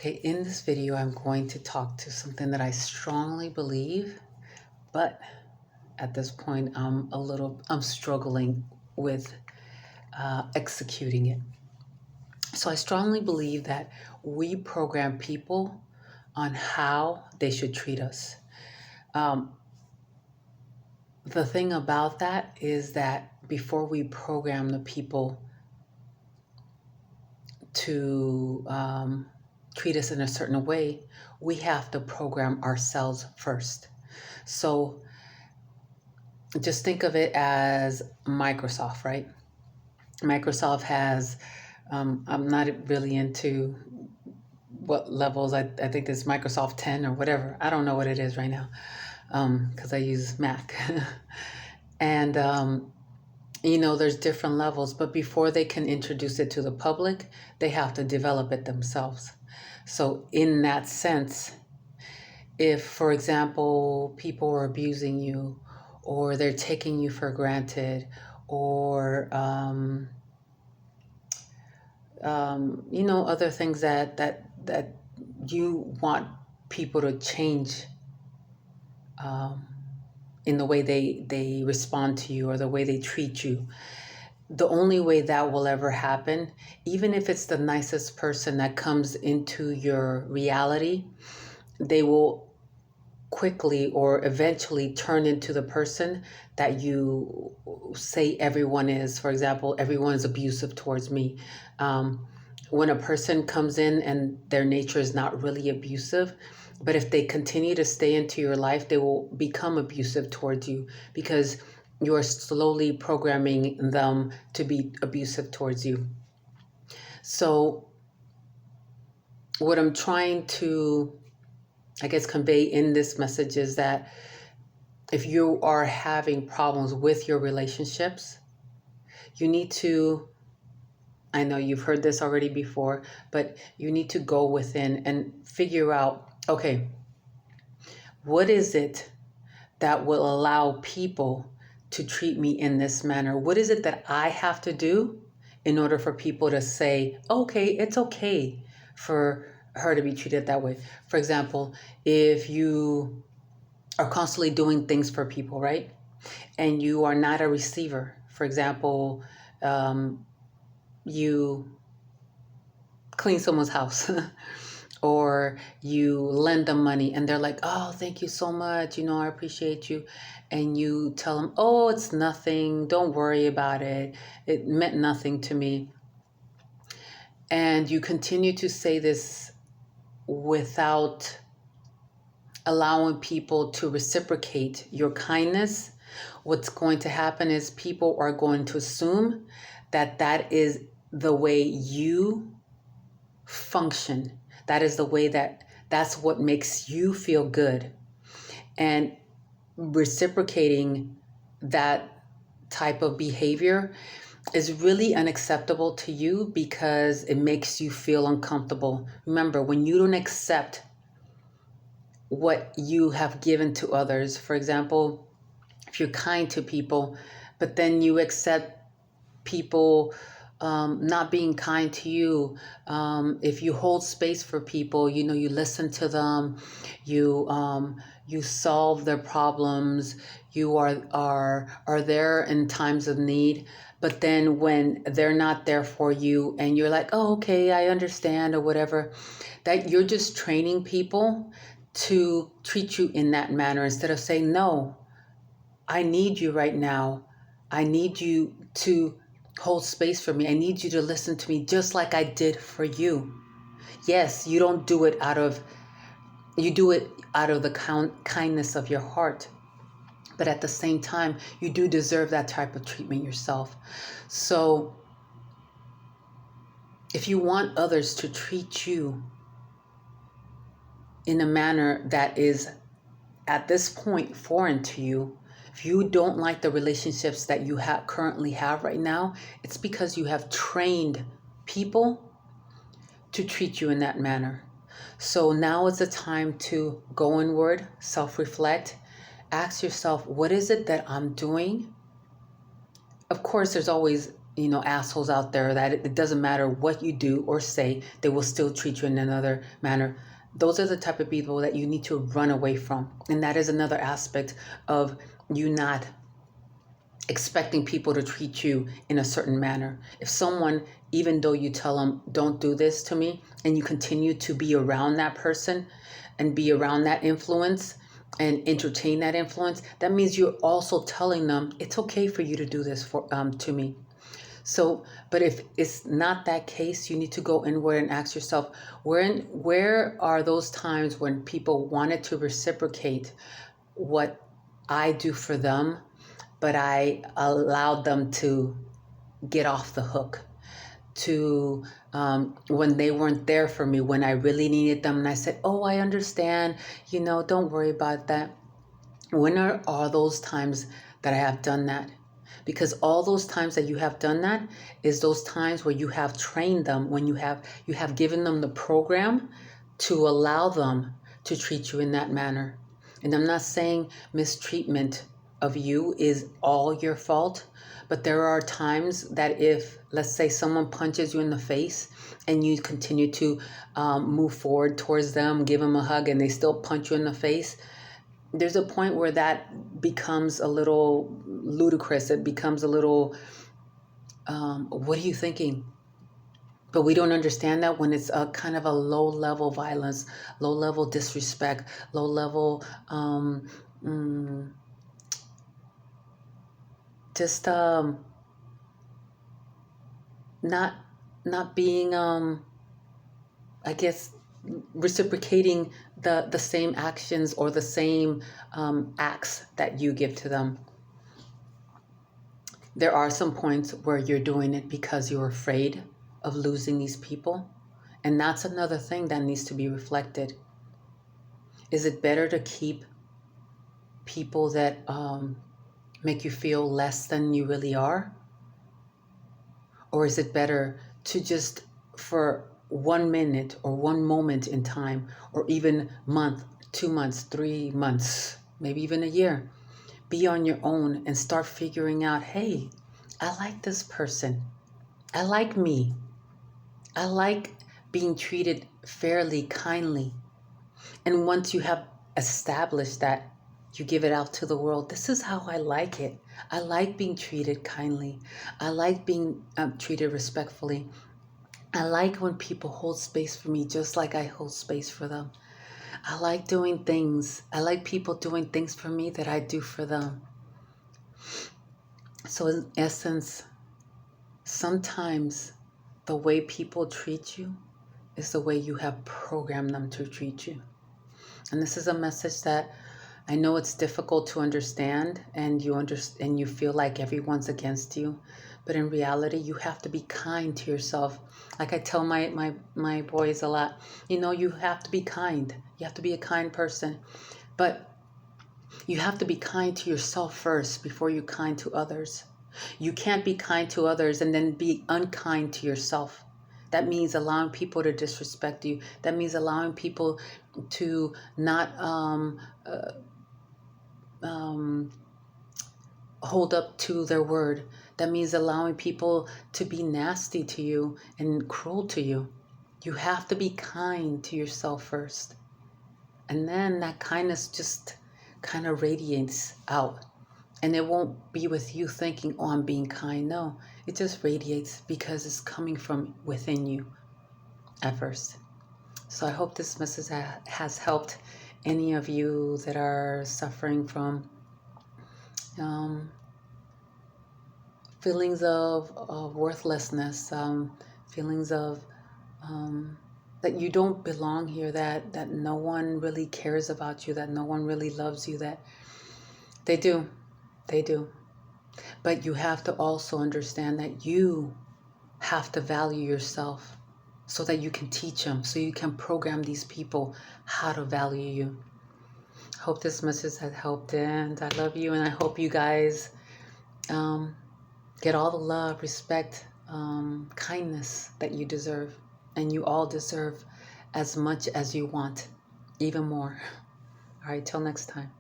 Okay, in this video, I'm going to talk to something that I strongly believe, but at this point, I'm struggling with executing it. So I strongly believe that we program people on how they should treat us. Um, the thing about that is that before we program the people to treat us in a certain way, we have to program ourselves first. So just think of it as Microsoft, right? Microsoft has, I'm not really into what levels, I think it's Microsoft 10 or whatever. I don't know what it is right now because I use Mac. And, there's different levels, but before they can introduce it to the public, they have to develop it themselves. So in that sense, if, for example, people are abusing you or they're taking you for granted or, other things that you want people to change in the way they respond to you or the way they treat you. The only way that will ever happen, even if it's the nicest person that comes into your reality, they will quickly or eventually turn into the person that you say everyone is. For example, everyone is abusive towards me. When a person comes in and their nature is not really abusive, but if they continue to stay into your life, they will become abusive towards you because you are slowly programming them to be abusive towards you. So what I'm trying to, convey in this message is that if you are having problems with your relationships, you need to, I know you've heard this already before, but you need to go within and figure out, okay, what is it that will allow people to treat me in this manner? What is it that I have to do in order for people to say, okay, it's okay for her to be treated that way? For example, if you are constantly doing things for people, right? And you are not a receiver. For example, you clean someone's house or you lend them money and they're like, oh, thank you so much. I appreciate you. And you tell them, oh, it's nothing. Don't worry about it. It meant nothing to me. And you continue to say this without allowing people to reciprocate your kindness. What's going to happen is people are going to assume that that is the way you function. That is the way that's what makes you feel good. And reciprocating that type of behavior is really unacceptable to you because it makes you feel uncomfortable. Remember, when you don't accept what you have given to others, for example, if you're kind to people, but then you accept people not being kind to you, if you hold space for people, you listen to them, you solve their problems, you are there in times of need, but then when they're not there for you and you're like, oh, okay, I understand or whatever, that you're just training people to treat you in that manner instead of saying, no, I need you right now. I need you to hold space for me. I need you to listen to me just like I did for you. Yes, you don't do it you do it out of the kindness of your heart. But at the same time, you do deserve that type of treatment yourself. So if you want others to treat you in a manner that is at this point foreign to you, if you don't like the relationships that you currently have right now, it's because you have trained people to treat you in that manner. So now is the time to go inward, self-reflect, ask yourself, what is it that I'm doing? Of course, there's always, assholes out there that it doesn't matter what you do or say, they will still treat you in another manner. Those are the type of people that you need to run away from. And that is another aspect of you not expecting people to treat you in a certain manner. If someone, even though you tell them, don't do this to me, and you continue to be around that person and be around that influence and entertain that influence, that means you're also telling them it's okay for you to do this to me. So, but if it's not that case, you need to go inward and ask yourself, where are those times when people wanted to reciprocate what I do for them, but I allowed them to get off the hook, to when they weren't there for me, when I really needed them, and I said, oh, I understand, don't worry about that. When are all those times that I have done that? Because all those times that you have done that is those times where you have trained them, when you have given them the program to allow them to treat you in that manner. And I'm not saying mistreatment of you is all your fault, but there are times that if, let's say, someone punches you in the face and you continue to move forward towards them, give them a hug, and they still punch you in the face, there's a point where that becomes a little ludicrous. It becomes a little, what are you thinking? But we don't understand that when it's a kind of a low-level violence, low-level disrespect, low-level, just not being, I guess, reciprocating the same actions or the same acts that you give to them. There are some points where you're doing it because you're afraid of losing these people. And that's another thing that needs to be reflected. Is it better to keep people that make you feel less than you really are? Or is it better to just, for 1 minute or 1 moment in time, or even month, 2 months, 3 months, maybe even a year, be on your own and start figuring out, hey, I like this person. I like me. I like being treated fairly, kindly. And once you have established that, you give it out to the world. This is how I like it. I like being treated kindly. I like being treated respectfully. I like when people hold space for me just like I hold space for them. I like doing things. I like people doing things for me that I do for them. So in essence, sometimes the way people treat you is the way you have programmed them to treat you. And this is a message that I know it's difficult to understand, and you feel like everyone's against you. But in reality, you have to be kind to yourself. Like I tell my boys a lot, you have to be kind. You have to be a kind person. But you have to be kind to yourself first before you're kind to others. You can't be kind to others and then be unkind to yourself. That means allowing people to disrespect you. That means allowing people to not hold up to their word. That means allowing people to be nasty to you and cruel to you. You have to be kind to yourself first. And then that kindness just kind of radiates out. And it won't be with you thinking, oh, I'm being kind. No, it just radiates because it's coming from within you at first. So I hope this message has helped any of you that are suffering from feelings of worthlessness, feelings of that you don't belong here, that no one really cares about you, that no one really loves you, that they do. But you have to also understand that you have to value yourself so that you can teach them, so you can program these people how to value you. Hope this message has helped, and I love you, and I hope you guys get all the love, respect, kindness that you deserve. And you all deserve as much as you want, even more. All right, till next time.